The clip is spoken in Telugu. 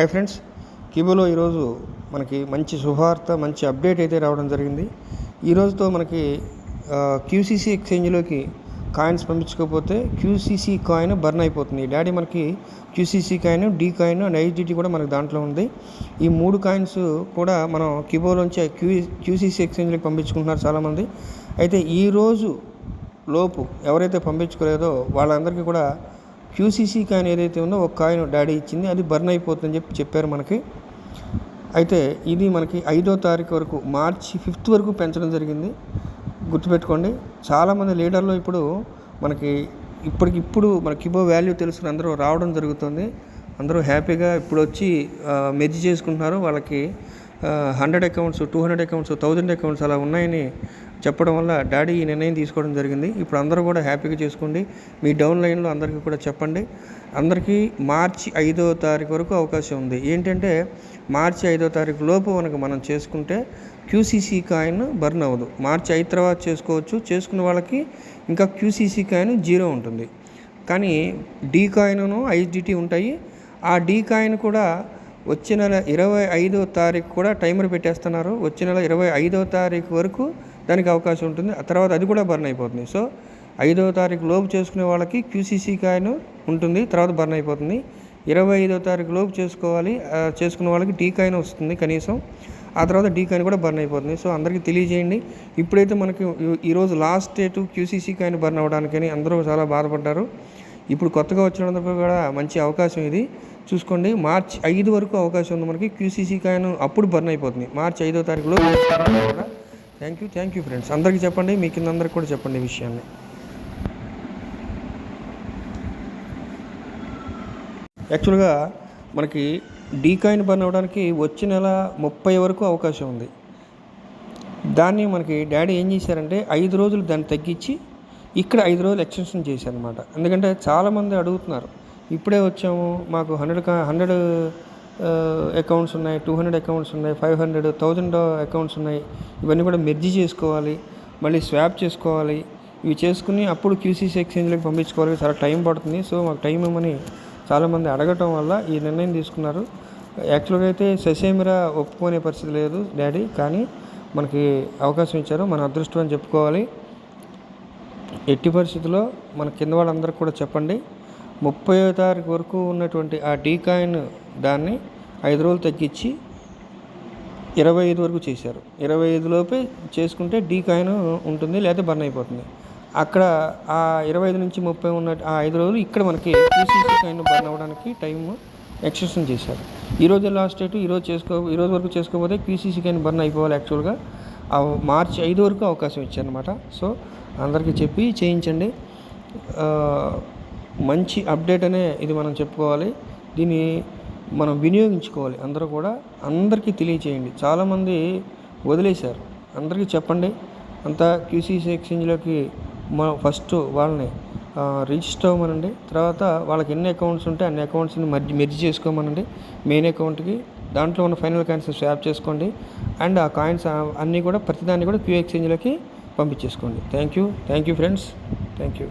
హాయ్ ఫ్రెండ్స్, కిబోలో ఈరోజు మనకి మంచి శుభవార్త, మంచి అప్డేట్ అయితే రావడం జరిగింది. ఈ రోజుతో మనకి క్యూసీసీ ఎక్స్చేంజ్లోకి కాయిన్స్ పంపించకపోతే క్యూసీసీ కాయిన్ బర్న్ అయిపోతుంది. డాడీ మనకి QCC coin, D coin and IGT కూడా మనకి దాంట్లో ఉంది. ఈ 3 కాయిన్స్ కూడా మనం కిబోలోంచి క్యూసీసీ ఎక్స్చేంజ్లోకి పంపించుకుంటున్నారు చాలామంది. అయితే ఈ రోజు లోపు ఎవరైతే పంపించుకోలేదో వాళ్ళందరికీ కూడా క్యూసీసీ కాయిన్ ఏదైతే ఉందో ఒక కాయిన్ డాడీ ఇచ్చింది, అది బర్న్ అయిపోతుందని చెప్పారు మనకి. అయితే ఇది మనకి 5వ తారీఖు వరకు, మార్చి 5th వరకు పెంచడం జరిగింది. గుర్తుపెట్టుకోండి, చాలామంది లీడర్లు ఇప్పుడు మనకి ఇప్పటికిప్పుడు మన కిబో వాల్యూ తెలుసుకుని అందరూ రావడం జరుగుతుంది. అందరూ హ్యాపీగా ఇప్పుడు వచ్చి మెర్జ్ చేసుకుంటున్నారు. వాళ్ళకి 100 అకౌంట్స్, 200 అకౌంట్స్, 1000 అకౌంట్స్ అలా ఉన్నాయని చెప్పడం వల్ల డాడీ ఈ నిర్ణయం తీసుకోవడం జరిగింది. ఇప్పుడు అందరూ కూడా హ్యాపీగా చేసుకోండి. మీ డౌన్ లైన్లో అందరికీ కూడా చెప్పండి. అందరికీ మార్చి 5వ తారీఖు వరకు అవకాశం ఉంది. ఏంటంటే మార్చి 5వ తారీఖు లోపు మనం చేసుకుంటే క్యూసీసీ కాయిన్ బర్న్ అవ్వదు. మార్చి 5 తర్వాత చేసుకోవచ్చు. చేసుకున్న వాళ్ళకి ఇంకా క్యూసీసీ కాయిన్ 0 ఉంటుంది. కానీ డీ కాయిన్, ఐజిటీ ఉంటాయి. ఆ డీ కాయిన్ కూడా వచ్చే నెల 25వ తారీఖు కూడా టైమర్ పెట్టేస్తున్నారు. వచ్చే నెల 25వ తారీఖు వరకు దానికి అవకాశం ఉంటుంది. ఆ తర్వాత అది కూడా బర్న్ అయిపోతుంది. సో 5వ తారీఖు లోపు చేసుకునే వాళ్ళకి క్యూసీసీ కాయిన్ ఉంటుంది, తర్వాత బర్న్ అయిపోతుంది. 25వ తారీఖు లోపు చేసుకోవాలి. చేసుకున్న వాళ్ళకి డీ కాయిన్ వస్తుంది కనీసం, ఆ తర్వాత డీ కాయిన్ కూడా బర్న్ అయిపోతుంది. సో అందరికీ తెలియజేయండి. ఇప్పుడైతే మనకి ఈరోజు last date QCC coin burn అవ్వడానికని అందరూ చాలా బాధపడ్డారు. ఇప్పుడు కొత్తగా వచ్చినందుకు కూడా మంచి అవకాశం ఇది. చూసుకోండి, మార్చి 5 వరకు అవకాశం ఉంది మనకి. క్యూసీసీ కాయిన్ అప్పుడు బర్న్ అయిపోతుంది మార్చి 5వ తారీఖులో కూడా. Thank you friends. అందరికీ చెప్పండి, మీ కింద అందరికి కూడా చెప్పండి ఈ విషయాన్ని. యాక్చువల్గా మనకి డీ కాయిన్ బర్న్ అవ్వడానికి వచ్చే నెల 30 వరకు అవకాశం ఉంది. దాన్ని మనకి డాడీ ఏం చేశారంటే 5 రోజులు దాన్ని తగ్గించి ఇక్కడ 5 రోజులు ఎక్స్టెన్షన్ చేశారనమాట. ఎందుకంటే చాలామంది అడుగుతున్నారు, ఇప్పుడే వచ్చాము, మాకు 100 అకౌంట్స్ ఉన్నాయి, 200 అకౌంట్స్ ఉన్నాయి, 500, 1000 అకౌంట్స్ ఉన్నాయి, ఇవన్నీ కూడా మెర్జ్ చేసుకోవాలి, మళ్ళీ స్వాప్ చేసుకోవాలి. ఇవి చేసుకుని అప్పుడు క్యూసీసీ ఎక్స్చేంజ్లోకి పంపించుకోవాలి, చాలా టైం పడుతుంది. సో మాకు టైం ఇవ్వమని చాలామంది అడగటం వల్ల ఈ నిర్ణయం తీసుకున్నారు. యాక్చువల్గా అయితే ససేమిరా ఒప్పుకునే పరిస్థితి లేదు డాడీ, కానీ మనకి అవకాశం ఇచ్చారు, మన అదృష్టం అని చెప్పుకోవాలి. ఎట్టి పరిస్థితుల్లో మన కింద వాళ్ళందరికీ కూడా చెప్పండి. 30వ తారీఖు వరకు ఉన్నటువంటి ఆ డీ కాయిన్ దాన్ని 5 రోజులు తగ్గించి 25 వరకు చేశారు. 25 లోపే చేసుకుంటే డీ కాయిన్ ఉంటుంది, లేకపోతే బర్న్ అయిపోతుంది. అక్కడ ఆ 25 నుంచి 30 ఉన్న ఆ 5 రోజులు ఇక్కడ మనకి క్యూసీసీ కాయిన్ బర్న్ అవ్వడానికి టైం ఎక్స్టెన్షన్ చేశారు. ఈరోజు లాస్ట్ డేట్, ఈ రోజు వరకు చేసుకోకపోతే క్యూసీసీ కాయిన్ బర్న్ అయిపోవాలి. యాక్చువల్గా మార్చి 5 వరకు అవకాశం ఇచ్చారనమాట. సో అందరికీ చెప్పి చేయించండి. మంచి అప్డేట్ అనే ఇది మనం చెప్పుకోవాలి. దీన్ని మనం వినియోగించుకోవాలి. అందరూ కూడా అందరికీ తెలియచేయండి. చాలామంది వదిలేశారు, అందరికీ చెప్పండి. అంతా క్యూసీసీ ఎక్స్చేంజ్లోకి ఫస్ట్ వాళ్ళని రిజిస్టర్ అవ్వమనండి. తర్వాత వాళ్ళకి ఎన్ని అకౌంట్స్ ఉంటే అన్ని అకౌంట్స్ని మెర్జ్ చేసుకోమనండి మెయిన్ అకౌంట్కి. దాంట్లో ఉన్న ఫైనల్ కాయిన్స్ స్వాప్ చేసుకోండి. అండ్ ఆ కాయిన్స్ అన్నీ కూడా ప్రతిదాన్ని కూడా క్యూ ఎక్స్చేంజ్లోకి పంపించేసుకోండి. Thank you friends. Thank you.